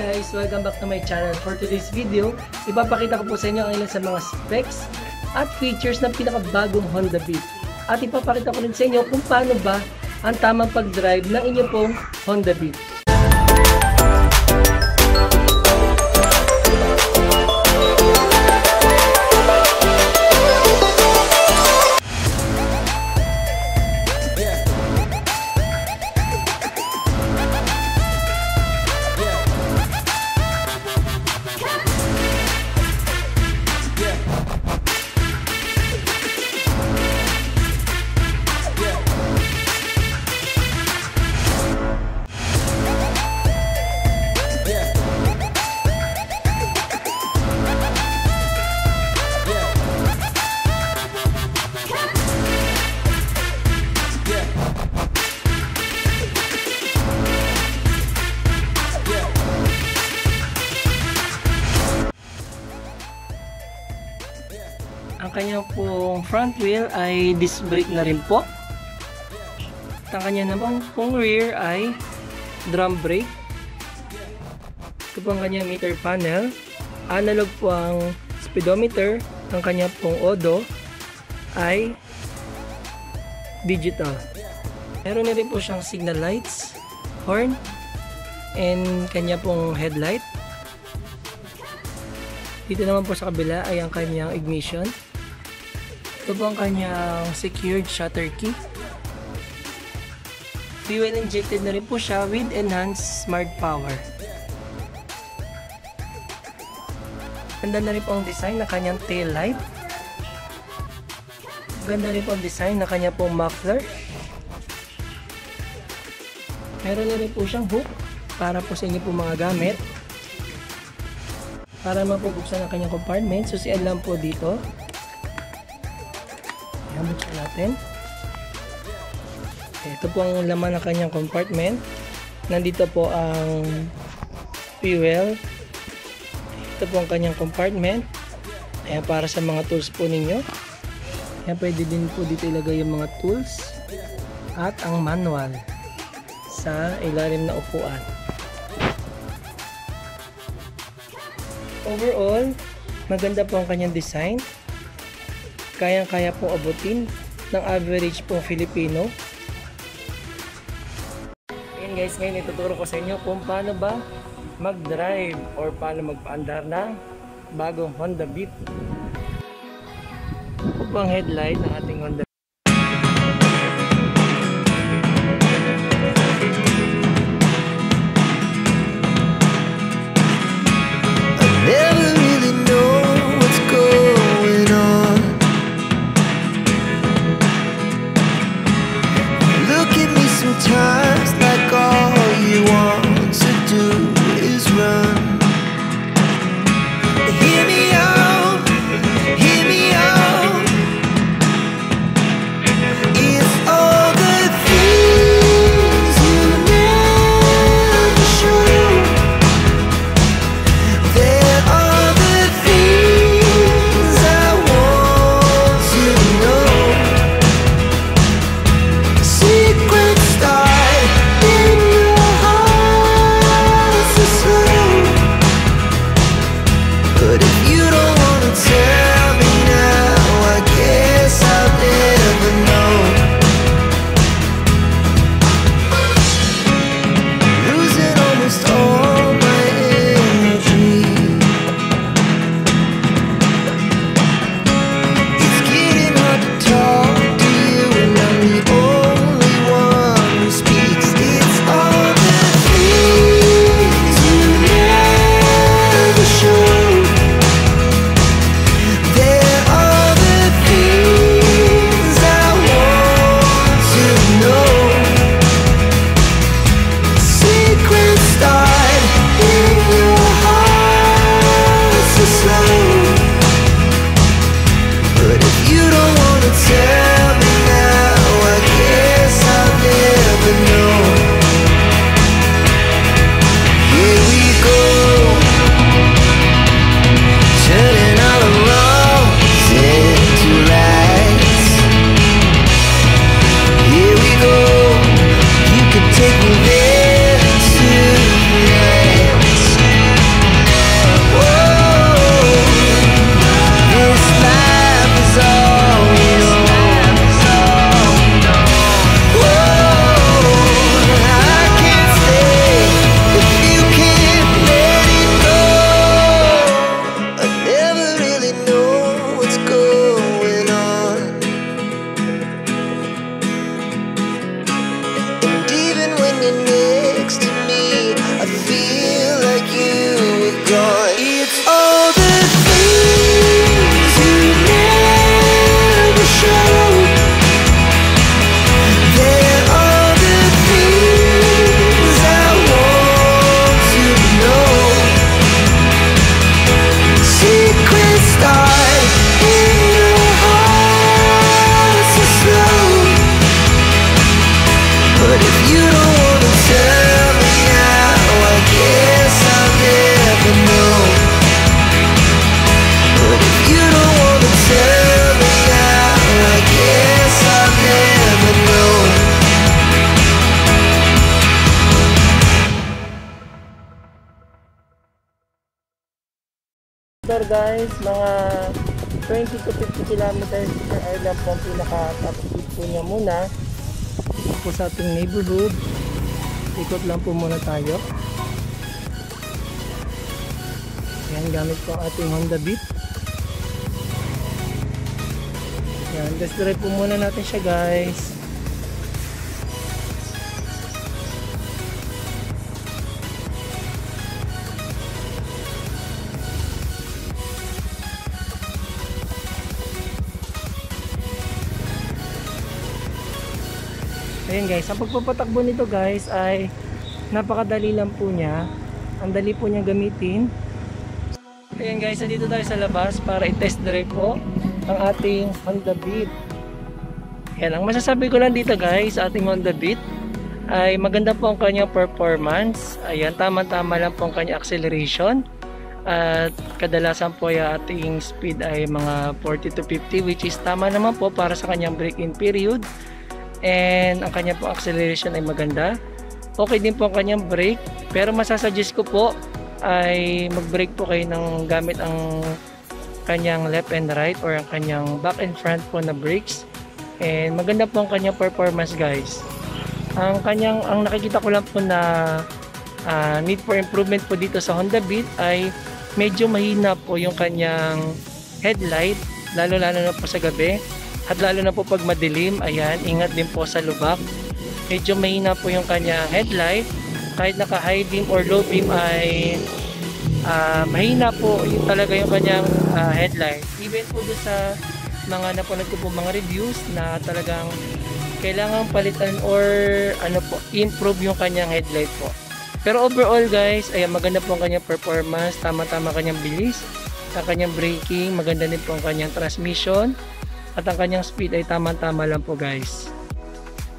guys! Welcome back to my channel. For today's video, ipapakita ko po sa inyo ang ilan sa mga specs at features ng pinakabagong Honda Beat. At ipapakita ko rin sa inyo kung paano ba ang tamang pag-drive ng inyong pong Honda Beat. Ang kanyang pong front wheel ay disc brake na rin po. At ang kanyang namang pong rear ay drum brake. Ito po ang kanyang meter panel. Analog po ang speedometer. Ang kanyang pong odo ay digital. Meron na rin po siyang signal lights, horn, and kanya pong headlight. Dito naman po sa kabila ay ang kanyang ignition. Ito po ang kanyang secured shutter key. Fuel injected na rin po siya with enhanced smart power. Ganda na rin po ang design ng kanyang tail light. Ganda rin po ang design ng kanyang pong muffler. Meron na rin po siyang hook para po sa inyo po mga gamit. Para mapubuksan ang kanyang compartment, susian lang po dito. Ayan, buksan natin. Ito po ang laman ng kanyang compartment. Nandito po ang fuel. Ito po ang kanyang compartment. Ayan, para sa mga tools po ninyo. Ayan, pwede din po dito ilagay yung mga tools. At ang manual sa ilalim na upuan. Overall, maganda po ang kanyang design. Kayang-kaya po abutin ng average pong Filipino. Ayan guys, ngayon ituturo ko sa inyo kung paano ba mag-drive or paano magpaandar ng bagong Honda Beat. Ito po ang headlight ng ating Honda Beat. Sometimes like all you want to do is run. Hear me out, hear me out. motor guys, mga 20 to 50 kilometers per hour lang po ang pinaka-top speed po niya muna. Dito po sa ating neighborhood. Ikot lang po muna tayo. Yan, gamit po ang ating Honda Beat. Yan, test drive po muna natin siya guys. Ayan guys, ang pagpapatakbo nito guys ay napakadali lang po niya. Ang dali po niya gamitin. Ayan guys, nandito tayo sa labas para i-test drive po ang ating Honda Beat. Ayan, ang masasabi ko lang dito guys sa ating Honda Beat ay maganda po ang kanyang performance. Ayan, tama-tama lang po ang kanyang acceleration. At kadalasan po yung ating speed ay mga 40 to 50, which is tama naman po para sa kanyang break-in period. And ang kanya po acceleration ay maganda. Okay din po ang kanyang brake, pero masasuggest ko po ay mag-brake po kayo ng gamit ang kanyang left and right or ang kanyang back and front po na brakes. And maganda po ang kanyang performance guys. Ang nakikita ko lang po na need for improvement po dito sa Honda Beat ay medyo mahina po yung kanyang headlight, lalo na po sa gabi. At lalo na po pag madilim, ayan, ingat din po sa lubak. Medyo mahina po yung kanya headlight. Kahit naka high beam or low beam ay mahina po yung talaga yung kanyang headlight. Even po doon sa mga napanood ko po mga reviews na talagang kailangan palitan or improve yung kanyang headlight po. Pero overall guys, ayan, maganda po ang kanyang performance, tama-tama kanyang bilis, ang kanyang braking, maganda din po ang kanyang transmission. At ang kanyang speed ay tama-tama lang po guys.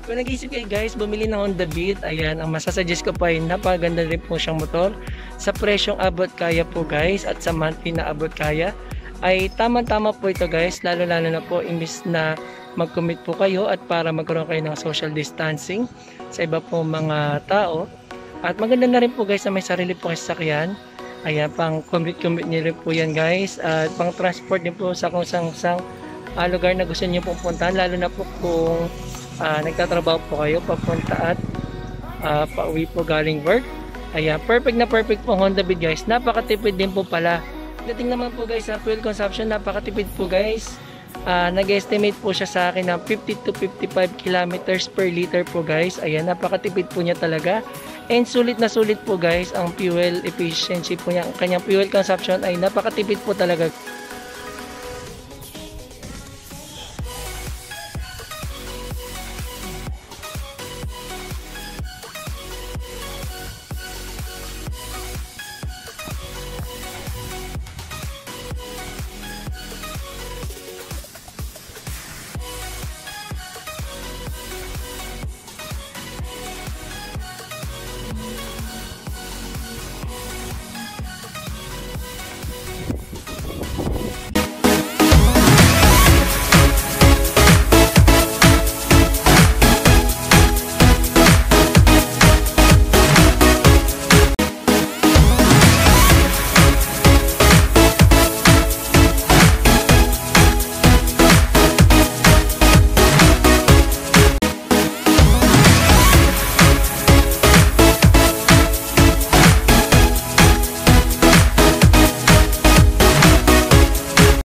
Kung nag-isip kayo guys, bumili ng Honda Beat, ayan, ang masasuggest ko po ay napaganda rin po siyang motor. Sa presyong abot kaya po guys at sa monthly na abot kaya ay tama-tama po ito guys. Lalo na po imbis na mag-commit po kayo at para magkaroon kayo ng social distancing sa iba po mga tao. At maganda na rin po guys na may sarili po kayo sasakyan. Ayan, pang commute niyo rin po yan guys. At pang transport din po sa kung sang lugar na gusto niyo pong puntahan, lalo na po kung nagtatrabaho po kayo papunta at pauwi po galing work. Ayan, perfect na perfect po Honda Beat guys. Napakatipid din po pala. Dating naman po guys sa fuel consumption, napakatipid po guys. Nag-estimate po siya sa akin ng 50 to 55 kilometers per liter po guys. Ayan, napakatipid po niya talaga. And sulit na sulit po guys ang fuel efficiency po niya. Ang kanyang fuel consumption ay napakatipid po talaga.